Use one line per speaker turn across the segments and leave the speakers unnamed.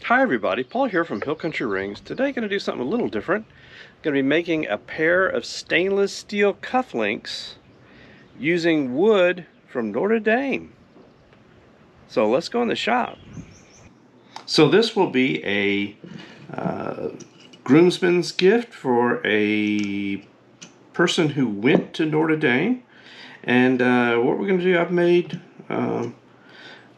Hi everybody, Paul here from Hill Country Rings. Today going to do something a little different. Going to be making a pair of stainless steel cufflinks using wood from Notre Dame. So let's go in the shop. So this will be a groomsman's gift for a person who went to Notre Dame. And what we're going to do, I've made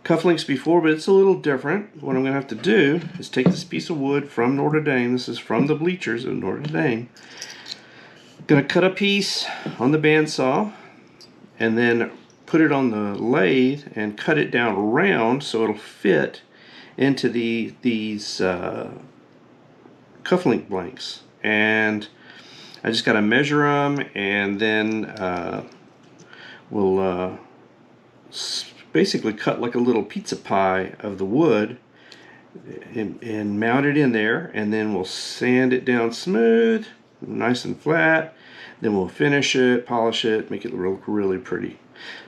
cufflinks before, but it's a little different. What I'm going to have to do is take this piece of wood from Notre Dame. This is from the bleachers of Notre Dame. I'm going to cut a piece on the bandsaw and then put it on the lathe and cut it down round so it'll fit into these cufflink blanks. And I just got to measure them, and then we'll basically cut like a little pizza pie of the wood and mount it in there, and then we'll sand it down smooth, nice and flat. Then we'll finish it, polish it, make it look really pretty.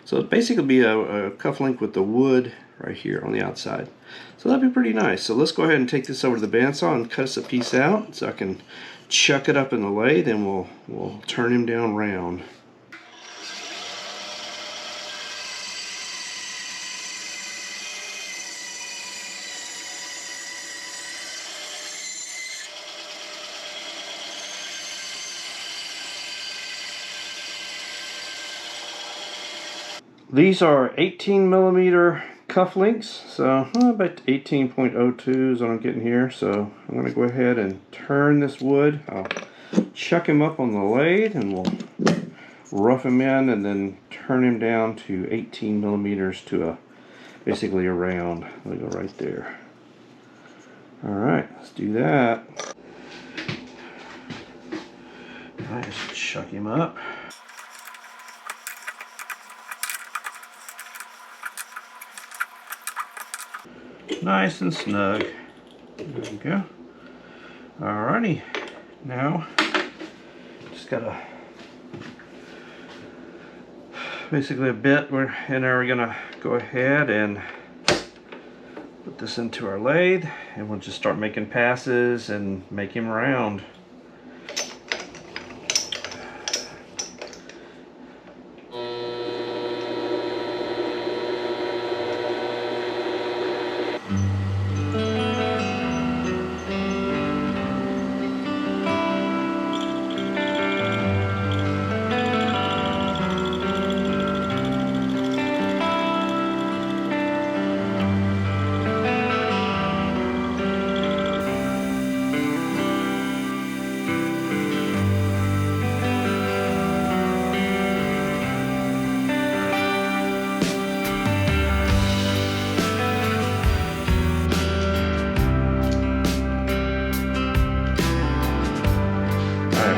So it'll basically be a cufflink with the wood right here on the outside. So that'd be pretty nice. So let's go ahead and take this over to the bandsaw and cut us a piece out so I can chuck it up in the lathe, and we'll turn him down round. These are 18mm cufflinks, so about 18.02 is what I'm getting here. So I'm going to go ahead and turn this wood. I'll chuck him up on the lathe and we'll rough him in and then turn him down to 18mm to basically a round. Let me go right there. Alright, let's do that. I just chuck him up. Nice and snug. There we go. Alrighty. Now, just got basically a bit. We're gonna go ahead and put this into our lathe, and we'll just start making passes and make him round.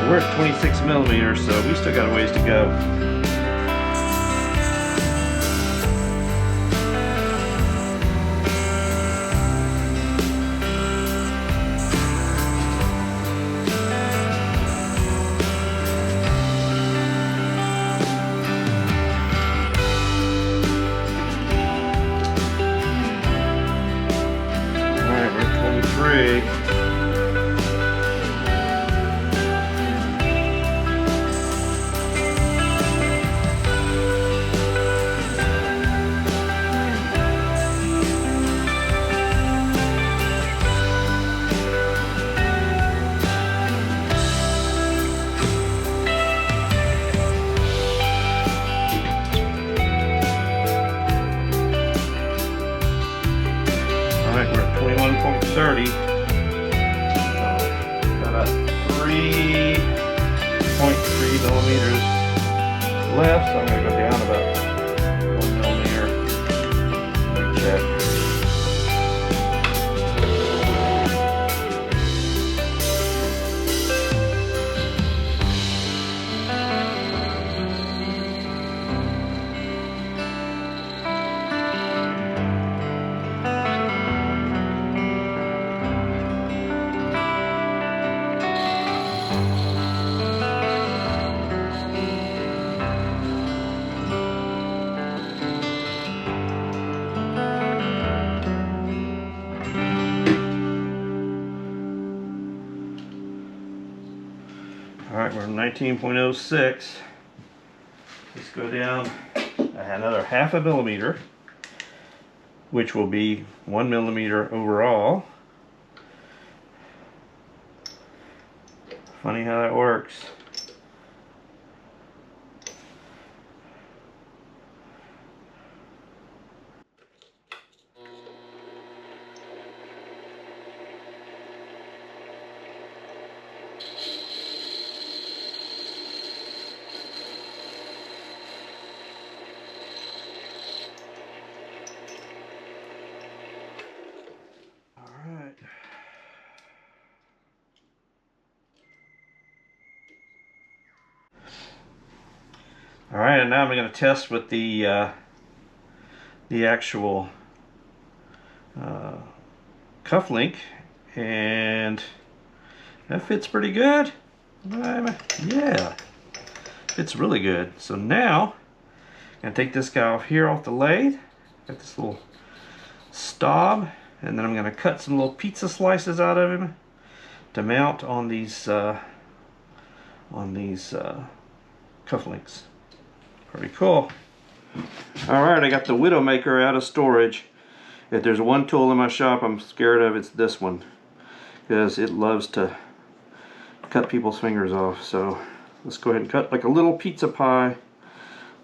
We're at 26mm, so we still got a ways to go. Alright, we're at 23. Alright, we're at 21.30. Got a 3.3mm left, so I'm going to go down about 1mm. Let me check. Alright, we're 19.06. Let's go down another half a millimeter, which will be 1 millimeter overall. Funny how that works. Alright, and now I'm going to test with the actual cufflink, and that fits pretty good. Yeah, fits really good. So now I'm going to take this guy off here off the lathe. Got this little stop, and then I'm going to cut some little pizza slices out of him to mount on these cufflinks. Pretty cool. Alright, I got the Widowmaker out of storage. If there's one tool in my shop I'm scared of, it's this one, because it loves to cut people's fingers off. So let's go ahead and cut like a little pizza pie,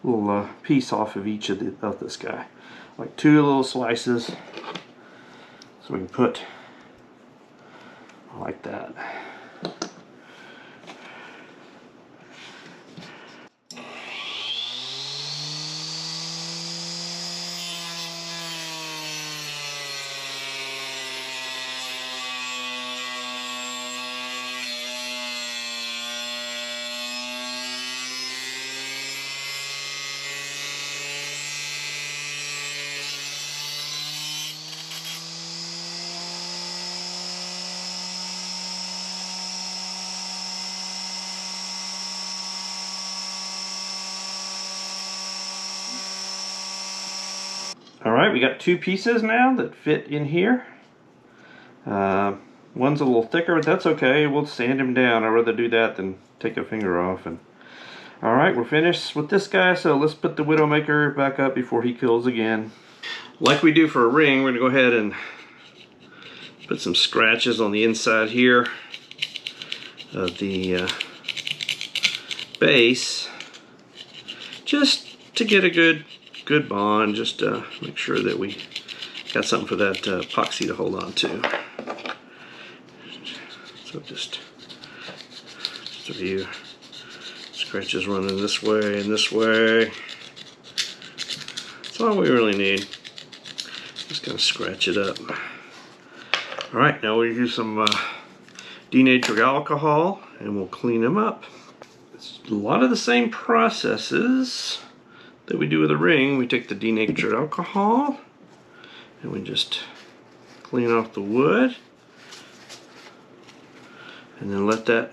little piece off of each of this guy, like 2 little slices, so we can put like that. Alright, we got 2 pieces now that fit in here. One's a little thicker, but that's okay. We'll sand him down. I'd rather do that than take a finger off. Alright, we're finished with this guy, so let's put the Widowmaker back up before he kills again. Like we do for a ring, we're going to go ahead and put some scratches on the inside here of the base, just to get a good bond, just to make sure that we got something for that epoxy to hold on to. So just a few scratches running this way and this way. That's all we really need. Just gonna scratch it up. Alright, now we'll use some denatured alcohol and we'll clean them up. It's a lot of the same processes that we do with a ring. We take the denatured alcohol and we just clean off the wood, and then let that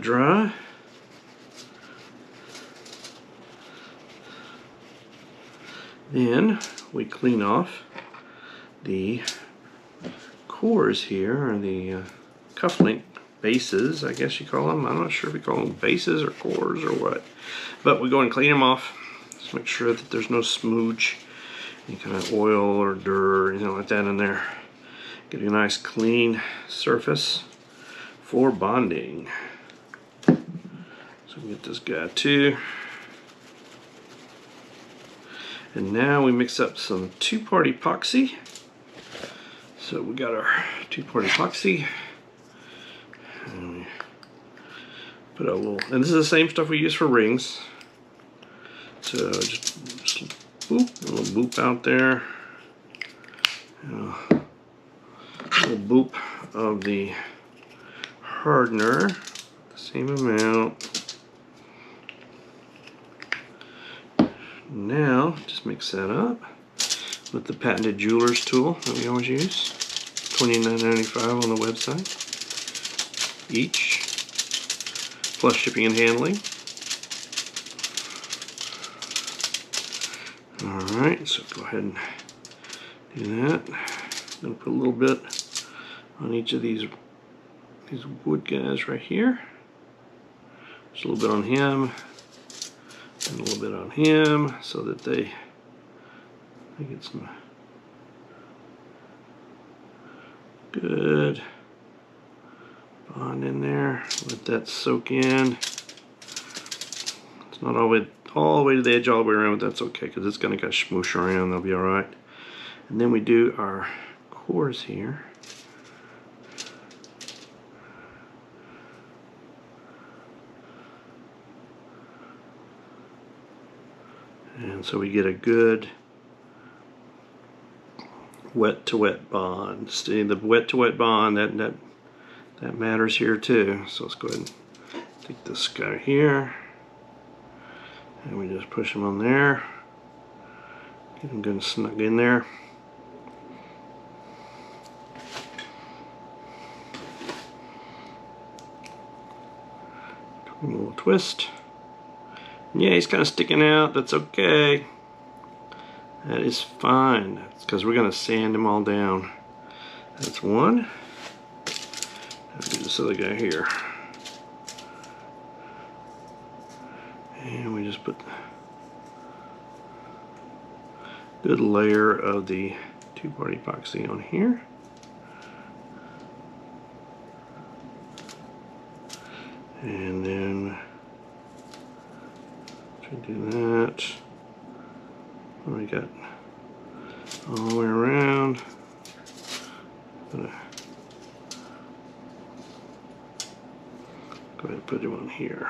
dry. Then we clean off the cores here, or the cufflink bases, I guess you call them. I'm not sure if we call them bases or cores or what, but we go and clean them off. Just make sure that there's no smooch, any kind of oil or dirt or anything like that in there. Get a nice clean surface for bonding. So we get this guy too. And now we mix up some 2-part epoxy. So we got our 2-part epoxy. And we put a little, and this is the same stuff we use for rings. So just boop, a little boop out there. A little boop of the hardener, the same amount. Now just mix that up with the patented jeweler's tool that we always use. $29.95 on the website each, plus shipping and handling. Alright, so go ahead and do that. I'm going to put a little bit on each of these these wood guys right here. Just a little bit on him and a little bit on him so that they get some good bond in there. Let that soak in. It's not all the way to the edge all the way around, but that's okay because it's going to kind of smoosh around. They'll be all right. And then we do our cores here. And so we get a good wet to wet bond. See, the wet to wet bond, that matters here too. So let's go ahead and take this guy here. And we just push him on there. Get him good and snug in there. A little twist. Yeah, he's kind of sticking out. That's okay. That is fine. It's because we're going to sand him all down. That's one. I'll do this other guy here. And we just put a good layer of the two-part epoxy on here. And then do that. We got all the way around. Go ahead and put him on here.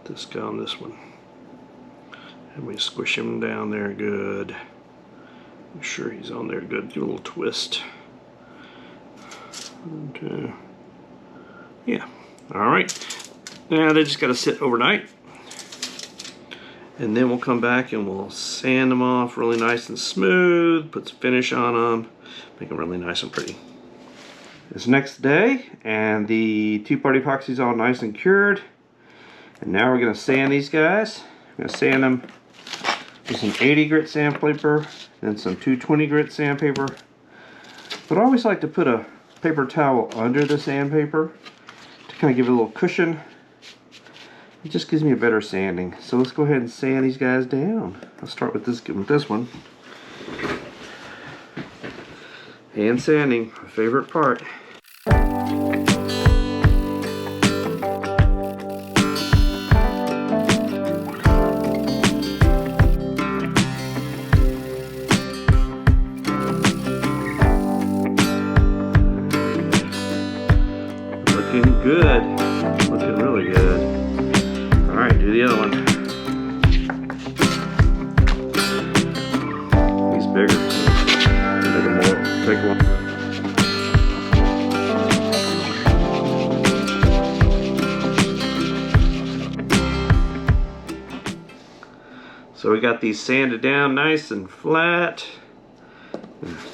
This guy on this one. And we squish him down there good. Make sure he's on there good. Do a little twist. And, yeah. Alright. Now they just got to sit overnight. And then we'll come back and we'll sand them off really nice and smooth, put some finish on them, make them really nice and pretty. It's next day, and the two-part epoxy's all nice and cured. And now we're going to sand these guys. I'm going to sand them with some 80 grit sandpaper and some 220 grit sandpaper. But I always like to put a paper towel under the sandpaper to kind of give it a little cushion. It just gives me a better sanding. So let's go ahead and sand these guys down. I'll start with this one. Hand sanding, my favorite part. Looking good. Looking really good. Alright, do the other one. He's bigger. Take one. So we got these sanded down nice and flat.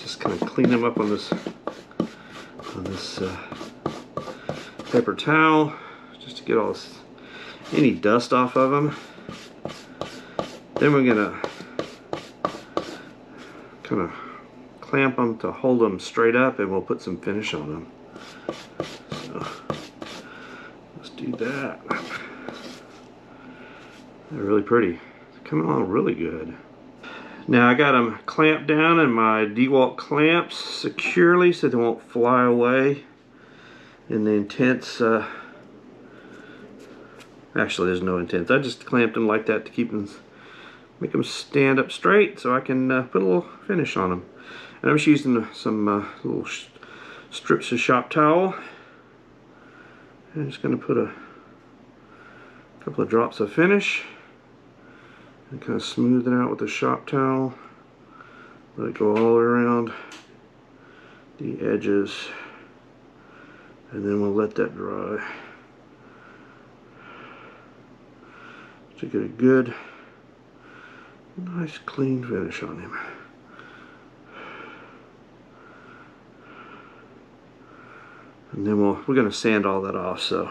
Just kind of clean them up on this paper towel, just to get all this, any dust off of them. Then we're gonna kind of clamp them to hold them straight up, and we'll put some finish on them. So let's do that. They're really pretty. They're coming along really good. Now I got them clamped down in my DeWalt clamps securely so they won't fly away in the intense. Actually, there's no intense. I just clamped them like that to keep them, make them stand up straight, so I can put a little finish on them. And I'm just using some little strips of shop towel. And I'm just going to put a couple of drops of finish and kind of smooth it out with the shop towel. Let it go all the way around the edges, and then we'll let that dry to get a good, nice, clean finish on him. And then we're going to sand all that off, so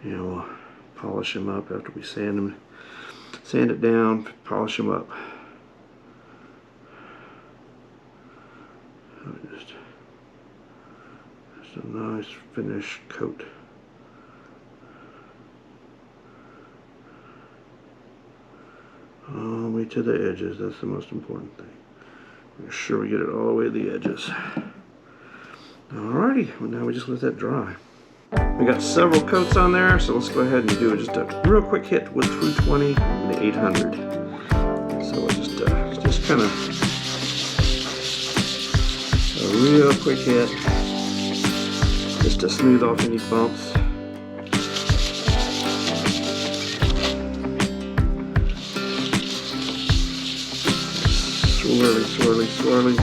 yeah, we'll polish him up after we sand it down, polish him up. Just a nice finish coat. All the way to the edges. That's the most important thing. Make sure we get it all the way to the edges. Alrighty, well now we just let that dry. We got several coats on there, so let's go ahead and do just a real quick hit with 320 and the 800. So we'll just kind of a real quick hit, just to smooth off any bumps. Swirly, swirly, swirly.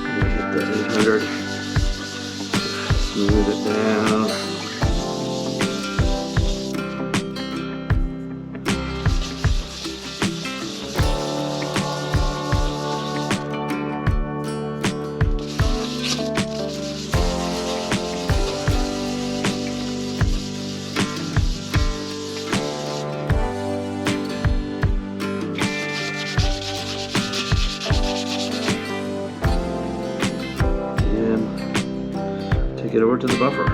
And we hit the 800. Smooth it down. Take it over to the buffer.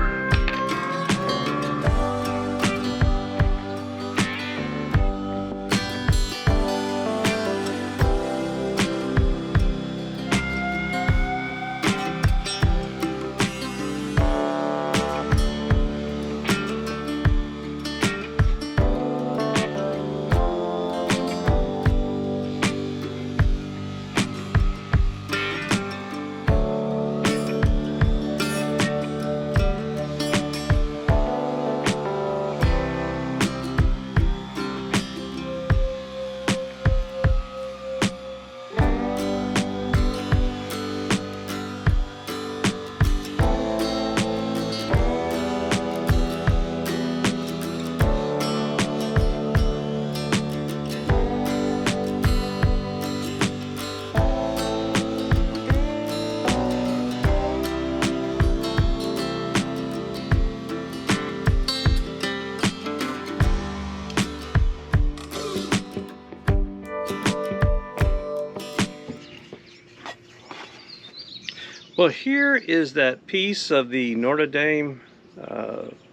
Well, here is that piece of the Notre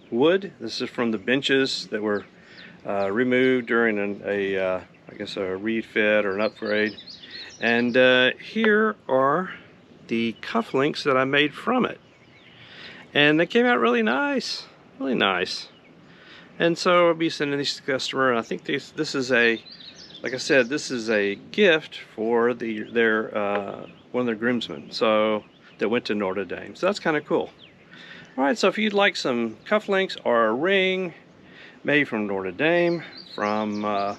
wood. This is from the benches that were removed during I guess a refit or an upgrade. And here are the cufflinks that I made from it. And they came out really nice, really nice. And so I'll be sending these to the customer. And I think this is a, like I said, this is a gift for one of their groomsmen. So that went to Notre Dame. So that's kind of cool. All right, so if you'd like some cufflinks or a ring made from Notre Dame, from an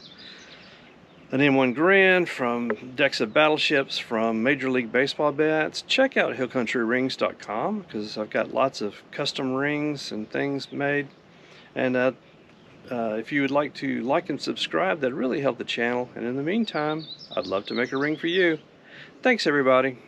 M1 Grand, from decks of battleships, from Major League Baseball bats, check out hillcountryrings.com because I've got lots of custom rings and things made. And if you would like to like and subscribe, that'd really help the channel. And in the meantime, I'd love to make a ring for you. Thanks, everybody.